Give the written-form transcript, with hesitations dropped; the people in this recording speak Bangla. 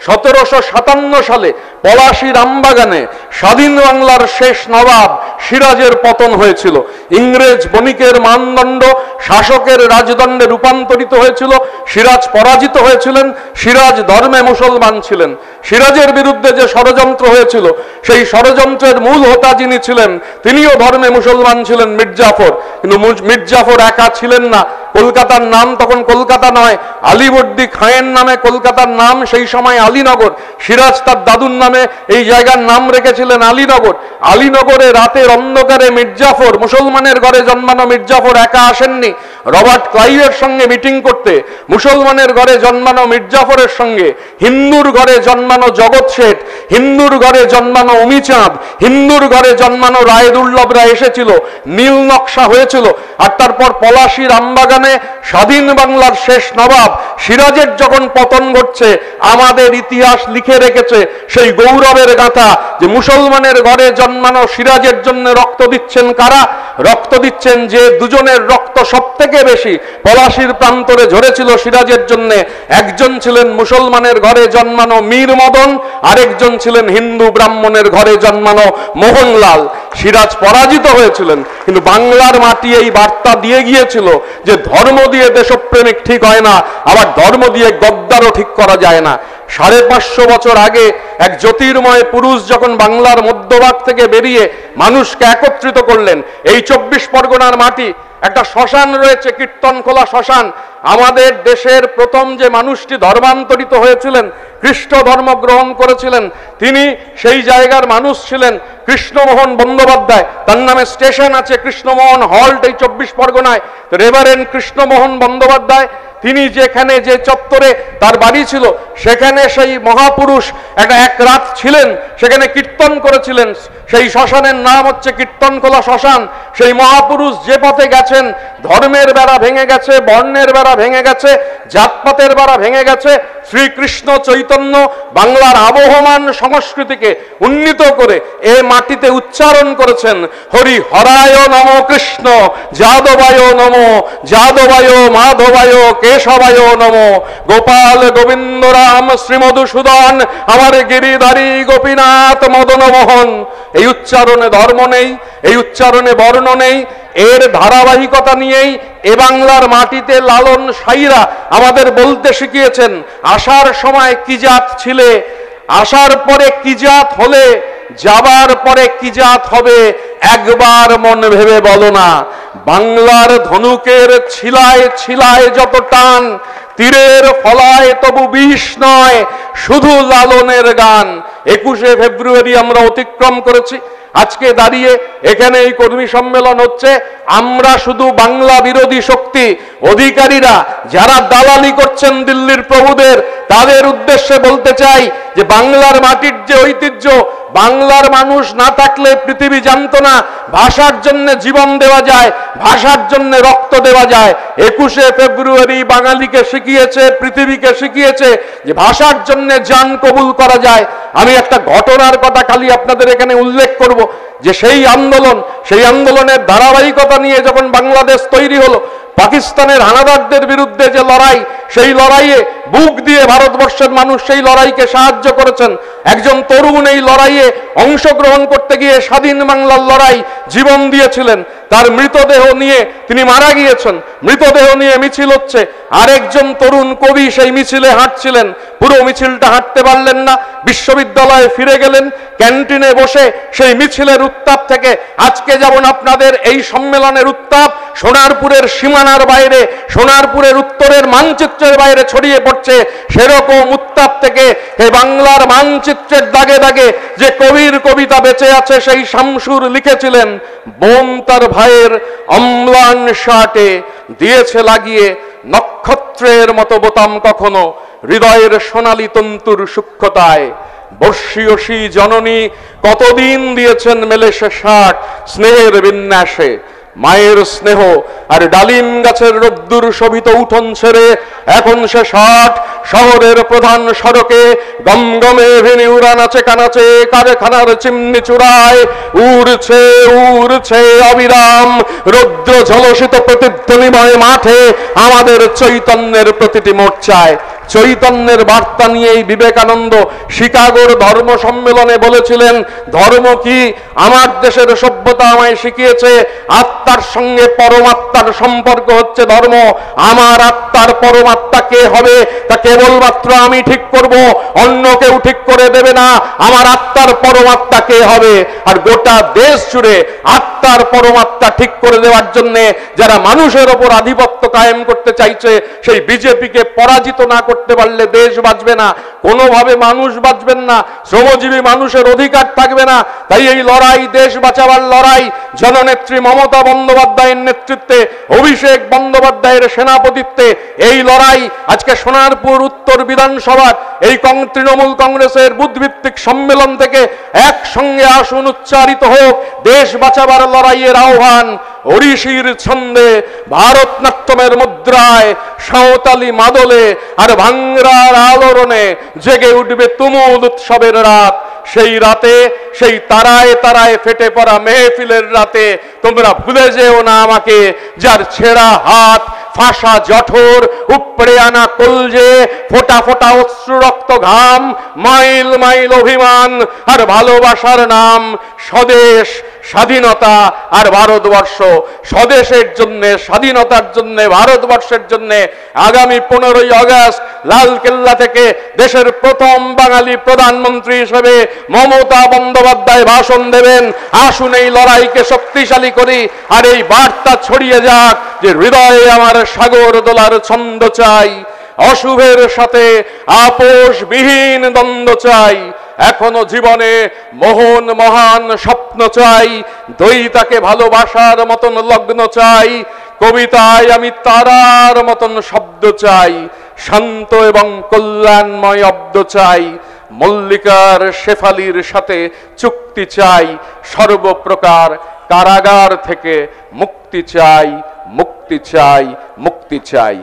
1757 সালে পলাশীর আমবাগানে স্বাধীন বাংলার শেষ নবাব সিরাজের পতন হয়েছিল। ইংরেজ বণিকের মানদণ্ড শাসকের রাজদণ্ডে রূপান্তরিত হয়েছিল। সিরাজ পরাজিত হয়েছিলেন। সিরাজ ধর্মে মুসলমান ছিলেন। সিরাজের বিরুদ্ধে যে ষড়যন্ত্র হয়েছিল সেই ষড়যন্ত্রের মূল হোতা যিনি ছিলেন তিনিও ধর্মে মুসলমান ছিলেন, মির্জাফর। কিন্তু মির্জাফর একা ছিলেন না। কলকাতার নাম তখন কলকাতা নয়, আলীবর্দী খাঁয়ের নামে কলকাতার নাম, সেই সময় আলীনগর। সিরাজ তার দাদুর নামে এই জায়গার নাম রেখেছিলেন আলীনগর। আলীনগরে রাতের অন্ধকারে মির্জাফর, মুসলমানের ঘরে জন্মানো মির্জাফর একা আসেননি। রবার্ট ক্লাইভের সঙ্গে মিটিং করতে মুসলমানের ঘরে জন্মানো মির্জাফরের সঙ্গে হিন্দুর ঘরে জন্মানো জগৎ শেঠ, হিন্দুর ঘরে জন্মানো অমিচাঁদ, হিন্দুর ঘরে জন্মানো রায়দুর্লভরা এসেছিল। নীল নকশা হয়েছিল। আর তারপর পলাশীর আমবাগানে স্বাধীন বাংলার শেষ নবাব সিরাজের যখন পতন ঘটছে, আমাদের ইতিহাস লিখে রেখেছে সেই গৌরবের গাথা যে মুসলমানের ঘরে জন্মানো সিরাজের জন্য রক্ত দিচ্ছেন কারা? রক্ত দিচ্ছেন যে দুজনের রক্ত সব থেকে বেশি পলাশীর প্রান্তরে ঝরেছিল সিরাজের জন্য। একজন ছিলেন মুসলমানের ঘরে জন্মানো মীর মদন, আরেকজন ছিলেন হিন্দু ব্রাহ্মণের ঘরে জন্মানো মোহনলাল। সিরাজ পরাজিত হয়েছিলেন, কিন্তু বাংলার মাটি এই বার্তা দিয়ে গিয়েছিল যে ধর্ম দিয়ে দেশপ্রেমিক ঠিক হয় না, আবার ধর্ম দিয়ে গদ্দারও ঠিক করা যায় না। 550 বছর আগে এক জ্যোতির্ময় পুরুষ যখন বাংলার মধ্যভাগ থেকে বেরিয়ে মানুষকে একত্রিত করলেন, এই 24 পরগনার মাটি একটা শ্মশান রয়েছে, কীর্তনখোলা শ্মশান। আমাদের দেশের প্রথম যে মানুষটি ধর্মান্তরিত হয়েছিলেন, খ্রিস্ট ধর্ম গ্রহণ করেছিলেন, তিনি সেই জায়গার মানুষ ছিলেন কৃষ্ণমোহন বন্দ্যোপাধ্যায়। তার নামে স্টেশন আছে কৃষ্ণমোহন হল্ট এই 24 পরগনায়। রেভারেন্ড কৃষ্ণমোহন বন্দ্যোপাধ্যায় তিনি যেখানে যে চত্বরে তার বাড়ি ছিল সেখানে সেই মহাপুরুষ এক রাত ছিলেন, সেখানে কীর্তন করেছিলেন। সেই শ্মশানের নাম হচ্ছে কীর্তনখোলা শ্মশান। সেই মহাপুরুষ যে পথে গেছেন, ধর্মের বেড়া ভেঙে গেছে, বর্ণের বেড়া ভেঙে গেছে, জাতপাতের বেড়া ভেঙে গেছে। শ্রীকৃষ্ণ চৈতন্য বাংলার আবহমান সংস্কৃতিকে উন্নীত করে এ মাটিতে উচ্চারণ করেছেন, হরি হরায় নমো কৃষ্ণ, যাদবায় নমো, যাদবায় মাধবায় কেশবায় নমো, গোপাল গোবিন্দ রাম শ্রীমধুসূদন আমার গিরিধারী গোপীনাথ মদন মোহন। এই উচ্চারণে ধর্ম নেই, এই উচ্চারণে বর্ণ নেই। এর ধারাবাহিকতা নিয়েই এ বাংলার মাটিতে লালন সাইরা আমাদের বলতে শিখিয়েছেন, আসার সময় কি জাত ছিলে, আসার পরে কি জাত হলে, যাবার পরে কি জাত হবে, একবার মন ভেবে বলো না। বাংলার ধনুকের ছিলায় ছিলায় যত টান, তীরের ফলায় তবু বিষ নয়, শুধু লালনের গান। 21শে ফেব্রুয়ারি আমরা অতিক্রম করেছি। আজকে দাঁড়িয়ে এখানে এই কর্মী সম্মেলন হচ্ছে। আমরা শুধু বাংলা বিরোধী শক্তি অধিকারীরা যারা দালালি করছেন দিল্লির প্রভুদের, তাদের উদ্দেশ্যে বলতে চাই যে বাংলার মাটির যে ঐতিহ্য, বাংলার মানুষ না থাকলে পৃথিবী জানতো না ভাষার জন্য জীবন দেওয়া যায়, ভাষার জন্য রক্ত দেওয়া যায়। 21শে ফেব্রুয়ারি বাঙালিকে শিখিয়েছে, পৃথিবীকে শিখিয়েছে যে ভাষার জন্য জান কবুল করা যায়। আমি একটা ঘটনার কথা খালি আপনাদের এখানে উল্লেখ করব যে সেই আন্দোলনের ধারাবাহিকতা নিয়ে যখন বাংলাদেশ তৈরি হলো, পাকিস্তানের হানাদারদের বিরুদ্ধে যে লড়াই, সেই লড়াইয়ে বুক দিয়ে ভারতবর্ষের মানুষ সেই লড়াইকে সাহায্য করেছেন। একজন তরুণ এই লড়াইয়ে অংশগ্রহণ করতে গিয়ে স্বাধীন বাংলার লড়াই জীবন দিয়েছিলেন, তার মৃতদেহ নিয়ে তিনি মারা গিয়েছেন। মৃতদেহ নিয়ে মিছিল হচ্ছে, আরেকজন তরুণ কবি সেই মিছিলে হাঁটছিলেন, পুরো মিছিলটা হাঁটতে পারলেন না, বিশ্ববিদ্যালয়ে ফিরে গেলেন। ক্যান্টিনে বসে সেই মিছিলের উত্তাপ থেকে আজকে যেমন আপনাদের এই সম্মেলনের উত্তাপ সোনারপুরের সীমানার বাইরে, সোনারপুরের উত্তরের মানচিত্রের বাইরে ছড়িয়ে পড়ছে, সেরকম উত্তাপ থেকে এই বাংলার মানচিত্রের দাগে দাগে যে কবির কবিতা বেঁচে আছে, সেই শামসুর লিখেছিলেন, বোন তার ভাইয়ের অম্লান শার্টে দিয়েছে লাগিয়ে নক্ষত্রের মতো বোতাম কখনো, হৃদয়ের সোনালী তন্তুর সূক্ষ্মতায় বর্ষীয়সী জননী কতদিন দিয়েছেন মেলে সে ষাট স্নেহের বিন্যাসে। মায়ের স্নেহ আর ডালিম গাছের রোদ্দুর শোভিত উঠোন ছেড়ে এখন সে ষাট শহরের প্রধান সড়কে গমগমে ভেনিউরা নাচে কানাচে, কারখানার চিমনি চূড়ায় উড়ছে উড়ছে অবিরাম রৌদ্র ঝলসিত প্রতিধ্বনিময় মাঠে আমাদের চৈতন্যের প্রতিটি মোর্চায় চৈতন্যের বার্তা নিয়েই বিবেকানন্দ শিকাগোর ধর্ম সম্মেলনে বলেছিলেন, ধর্ম কি? আমার দেশের সভ্যতা আমায় শিখিয়েছে আত্মার সঙ্গে পরমাত্মার সম্পর্ক হচ্ছে ধর্ম। আমার আত্মার পরমাত্মা কে হবে তা কেবলমাত্র আমি ঠিক করব, অন্য কেউ ঠিক করে দেবে না। আমার আত্মার পরমাত্মা কে হবে? আর গোটা দেশ জুড়ে আত্মার পরমাত্মা ঠিক করে দেওয়ার জন্য যারা মানুষের ওপর আধিপত্য কায়েম করতে চাইছে, সেই বিজেপিকে পরাজিত না করতে পারলে দেশ বাঁচবে না, কোনোভাবে মানুষ বাঁচবেন না, শ্রমজীবী মানুষের অধিকার থাকবে না। তাই এই লড়াই, দেশ বাঁচাবার লড়াই, জননেত্রী মমতা বন্দ্যোপাধ্যায়ের নেতৃত্বে, অভিষেক বন্দ্যোপাধ্যায়ের সেনাপতিত্বে এই লড়াই আজকে সোনারপুর উত্তর বিধানসভার এই তৃণমূল কংগ্রেসের বুথভিত্তিক সম্মেলন থেকে একসঙ্গে আসুন, উচ্চারিত হোক দেশ বাঁচাবার লড়াইয়ের আহ্বান। ওড়িশির ছন্দে, ভারতনাট্যমের মুদ্রায়, সাঁওতালি মাদলে আর ভাঙ্গরার আলোড়নে জেগে উঠবে তুমুল উৎসবের রাত। সেই রাতে, সেই তারায় তারায় ফেটে পড়া মেহফিলের রাতে তোমরা ভুলে যেও না আমাকে, যার ছেঁড়া হাত, ফাঁসা জঠর, উপড়ে আনা কলজে, ফোটা ফোটা অশ্রু রক্ত ঘাম, মাইল মাইল অভিমান আর ভালোবাসার নাম স্বদেশ, স্বাধীনতা আর ভারতবর্ষ। স্বদেশের জন্য, স্বাধীনতার জন্য, ভারতবর্ষের জন্য আগামী 15ই আগস্ট লালকেল্লা থেকে দেশের প্রথম বাঙালি প্রধানমন্ত্রী হিসেবে মমতা বন্দ্যোপাধ্যায় ভাষণ দেবেন। আসুন এই লড়াইকে শক্তিশালী করি, আর এই বার্তা ছড়িয়ে যাক যে হৃদয়ে আমার সাগর দোলার ছন্দ চাই, অশুভের সাথে আপোষবিহীন দ্বন্দ্ব চাই, এখনো জীবনে মোহন মহান স্বপ্ন চাই, দ্বৈতাকে ভালোবাসার মতন লগ্ন চাই, কবিতায় আমি তারার মতন শব্দ চাই, শান্ত এবং কল্যাণময় অব্দ চাই, মল্লিকার শেফালির সাথে চুক্তি চাই, সর্বপ্রকার কারাগার থেকে মুক্তি চাই, মুক্তি চাই, মুক্তি চাই।